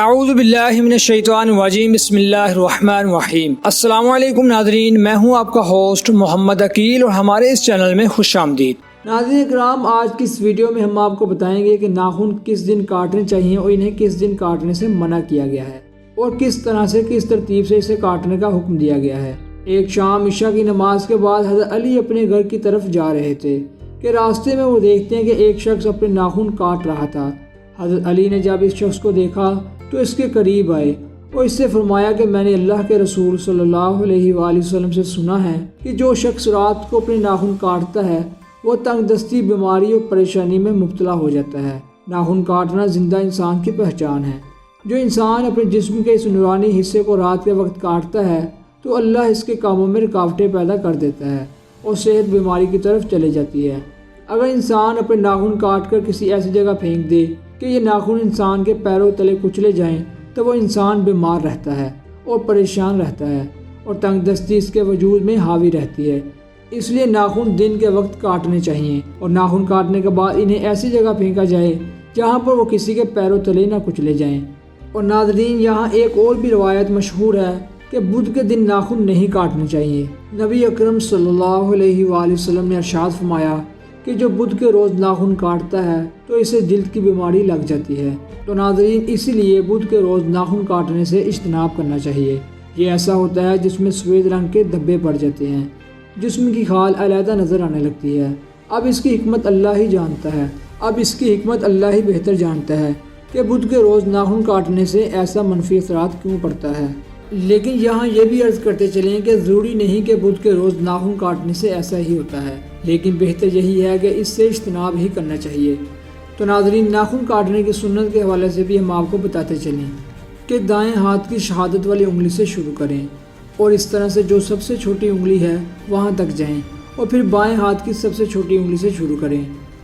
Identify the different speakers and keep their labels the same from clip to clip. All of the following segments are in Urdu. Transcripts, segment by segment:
Speaker 1: اعوذ باللہ من الشیطان الرجیم، بسم اللہ الرحمن الرحیم۔ السلام علیکم ناظرین، میں ہوں آپ کا ہوسٹ محمد عقیل اور ہمارے اس چینل میں خوش آمدید۔
Speaker 2: ناظرین کرام، آج کی اس ویڈیو میں ہم آپ کو بتائیں گے کہ ناخن کس دن کاٹنے چاہیے اور انہیں کس دن کاٹنے سے منع کیا گیا ہے اور کس طرح سے کس ترتیب سے اسے کاٹنے کا حکم دیا گیا ہے۔ ایک شام عشاء کی نماز کے بعد حضرت علی اپنے گھر کی طرف جا رہے تھے کہ راستے میں وہ دیکھتے ہیں کہ ایک شخص اپنے ناخن کاٹ رہا تھا۔ حضرت علی نے جب اس شخص کو دیکھا تو اس کے قریب آئے اور اس سے فرمایا کہ میں نے اللہ کے رسول صلی اللہ علیہ وآلہ وسلم سے سنا ہے کہ جو شخص رات کو اپنے ناخن کاٹتا ہے وہ تنگ دستی، بیماری اور پریشانی میں مبتلا ہو جاتا ہے۔ ناخن کاٹنا زندہ انسان کی پہچان ہے۔ جو انسان اپنے جسم کے اس نورانی حصے کو رات کے وقت کاٹتا ہے تو اللہ اس کے کاموں میں رکاوٹیں پیدا کر دیتا ہے اور صحت بیماری کی طرف چلے جاتی ہے۔ اگر انسان اپنے ناخن کاٹ کر کسی ایسی جگہ پھینک دے کہ یہ ناخن انسان کے پیروں تلے کچلے جائیں تو وہ انسان بیمار رہتا ہے اور پریشان رہتا ہے اور تنگ دستی اس کے وجود میں حاوی رہتی ہے۔ اس لیے ناخن دن کے وقت کاٹنے چاہیے اور ناخن کاٹنے کے بعد انہیں ایسی جگہ پھینکا جائے جہاں پر وہ کسی کے پیروں تلے نہ کچلے جائیں۔ اور ناظرین، یہاں ایک اور بھی روایت مشہور ہے کہ بدھ کے دن ناخن نہیں کاٹنے چاہیے۔ نبی اکرم صلی اللہ علیہ وآلہ وسلم نے ارشاد فرمایا کہ جو بدھ کے روز ناخن کاٹتا ہے تو اسے جلد کی بیماری لگ جاتی ہے۔ تو ناظرین، اسی لیے بدھ کے روز ناخن کاٹنے سے اجتناب کرنا چاہیے۔ یہ ایسا ہوتا ہے جس میں سفید رنگ کے دھبے پڑ جاتے ہیں، جسم کی کھال علیحدہ نظر آنے لگتی ہے۔ اب اس کی حکمت اللہ ہی بہتر جانتا ہے کہ بدھ کے روز ناخن کاٹنے سے ایسا منفی اثرات کیوں پڑتا ہے۔ لیکن یہاں یہ بھی عرض کرتے چلیں کہ ضروری نہیں کہ بدھ کے روز ناخن کاٹنے سے ایسا ہی ہوتا ہے، لیکن بہتر یہی ہے کہ اس سے اجتناب ہی کرنا چاہیے۔ تو ناظرین، ناخن کاٹنے کی سنت کے حوالے سے بھی ہم آپ کو بتاتے چلیں کہ دائیں ہاتھ کی شہادت والی انگلی سے شروع کریں اور اس طرح سے جو سب سے چھوٹی انگلی ہے وہاں تک جائیں اور پھر بائیں ہاتھ کی سب سے چھوٹی انگلی سے شروع کریں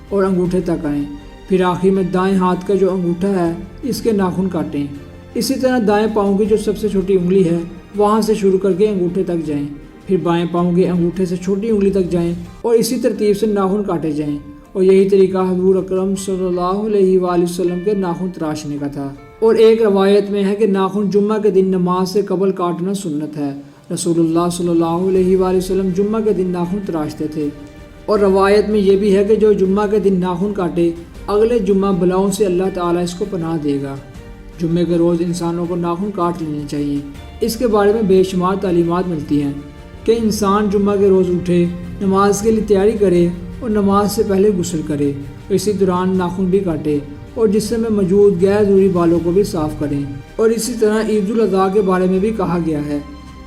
Speaker 2: اور انگوٹھے تک آئیں۔ پھر آخر میں دائیں ہاتھ کا جو انگوٹھا ہے اس کے ناخن کاٹیں۔ اسی طرح دائیں پاؤں کی جو سب سے چھوٹی انگلی ہے وہاں سے شروع کر کے انگوٹھے تک جائیں، پھر بائیں پاؤں کے انگوٹھے سے چھوٹی انگلی تک جائیں اور اسی ترتیب سے ناخن کاٹے جائیں۔ اور یہی طریقہ حضور اکرم صلی اللہ علیہ وآلہ وسلم کے ناخن تراشنے کا تھا۔ اور ایک روایت میں ہے کہ ناخن جمعہ کے دن نماز سے قبل کاٹنا سنت ہے۔ رسول اللہ صلی اللہ علیہ وآلہ وسلم جمعہ کے دن ناخن تراشتے تھے۔ اور روایت میں یہ بھی ہے کہ جو جمعہ کے دن ناخن کاٹے اگلے جمعہ بلاؤں سے اللہ تعالیٰ اس کو پناہ دے گا۔ جمعے کے روز انسانوں کو ناخن کاٹ لینے چاہیے۔ اس کے بارے میں بے شمار تعلیمات ملتی ہیں کہ انسان جمعہ کے روز اٹھے، نماز کے لیے تیاری کرے اور نماز سے پہلے غسل کرے اور اسی دوران ناخن بھی کاٹے اور جسم میں موجود غیر ضروری بالوں کو بھی صاف کریں۔ اور اسی طرح عید الاضحیٰ کے بارے میں بھی کہا گیا ہے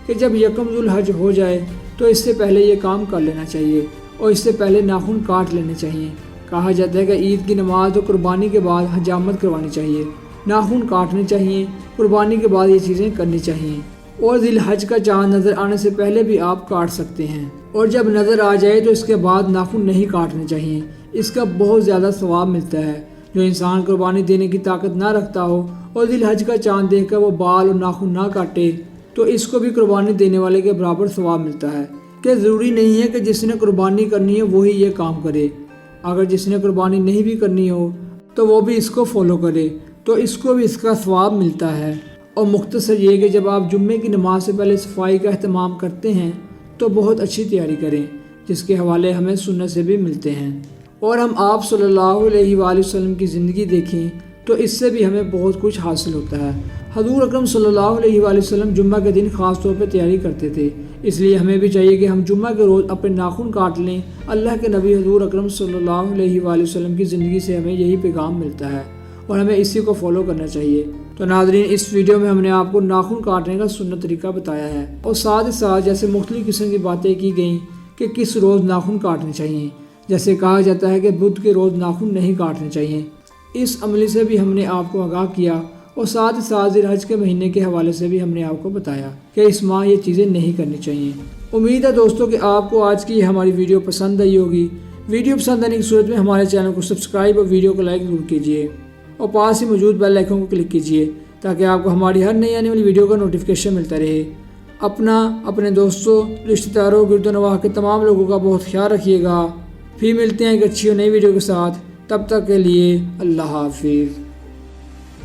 Speaker 2: کہ جب یکم ذوالحج ہو جائے تو اس سے پہلے یہ کام کر لینا چاہیے اور اس سے پہلے ناخن کاٹ لینے چاہیے۔ کہا جاتا ہے کہ عید کی نماز اور قربانی کے بعد حجامت کروانی چاہیے، ناخن کاٹنے چاہیے، قربانی کے بعد یہ چیزیں کرنی چاہیے۔ اور ذی الحج کا چاند نظر آنے سے پہلے بھی آپ کاٹ سکتے ہیں اور جب نظر آ جائے تو اس کے بعد ناخن نہیں کاٹنے چاہیے۔ اس کا بہت زیادہ ثواب ملتا ہے۔ جو انسان قربانی دینے کی طاقت نہ رکھتا ہو اور ذی الحج کا چاند دیکھ کر وہ بال اور ناخن نہ کاٹے تو اس کو بھی قربانی دینے والے کے برابر ثواب ملتا ہے۔ کہ ضروری نہیں ہے کہ جس نے قربانی کرنی ہے وہی یہ کام کرے، اگر جس نے قربانی نہیں بھی کرنی ہو تو وہ بھی اس کو فالو کرے تو اس کو بھی اس کا ثواب ملتا ہے۔ اور مختصر یہ کہ جب آپ جمعے کی نماز سے پہلے صفائی کا اہتمام کرتے ہیں تو بہت اچھی تیاری کریں، جس کے حوالے ہمیں سنت سے بھی ملتے ہیں۔ اور ہم آپ صلی اللہ علیہ وآلہ وسلم کی زندگی دیکھیں تو اس سے بھی ہمیں بہت کچھ حاصل ہوتا ہے۔ حضور اکرم صلی اللہ علیہ وآلہ وسلم جمعہ کے دن خاص طور پہ تیاری کرتے تھے، اس لیے ہمیں بھی چاہیے کہ ہم جمعہ کے روز اپنے ناخن کاٹ لیں۔ اللہ کے نبی حضور اکرم صلی اللہ علیہ وآلہ وسلم کی زندگی سے ہمیں یہی پیغام ملتا ہے اور ہمیں اسی کو فالو کرنا چاہیے۔ تو ناظرین، اس ویڈیو میں ہم نے آپ کو ناخن کاٹنے کا سنت طریقہ بتایا ہے اور ساتھ ہی ساتھ جیسے مختلف قسم کی باتیں کی گئیں کہ کس روز ناخن کاٹنے چاہیے۔ جیسے کہا جاتا ہے کہ بدھ کے روز ناخن نہیں کاٹنے چاہیے، اس عمل سے بھی ہم نے آپ کو آگاہ کیا اور ساتھ ہی ساتھ ذی الحج کے مہینے کے حوالے سے بھی ہم نے آپ کو بتایا کہ اس ماہ یہ چیزیں نہیں کرنی چاہیے۔ امید ہے دوستوں کہ آپ کو آج کی یہ ہماری ویڈیو پسند آئی ہوگی۔ ویڈیو پسند آنے کی صورت میں ہمارے چینل کو سبسکرائب اور ویڈیو کو لائک ضرور کیجیے اور پاس ہی موجود بیل آئیکن کو کلک کیجیے تاکہ آپ کو ہماری ہر نئی آنے والی ویڈیو کا نوٹیفیکیشن ملتا رہے۔ اپنے دوستوں، رشتہ داروں، گرد و نواح کے تمام لوگوں کا بہت خیال رکھیے گا۔ پھر ملتے ہیں ایک اچھی اور نئی ویڈیو کے ساتھ، تب تک کے لیے اللہ حافظ۔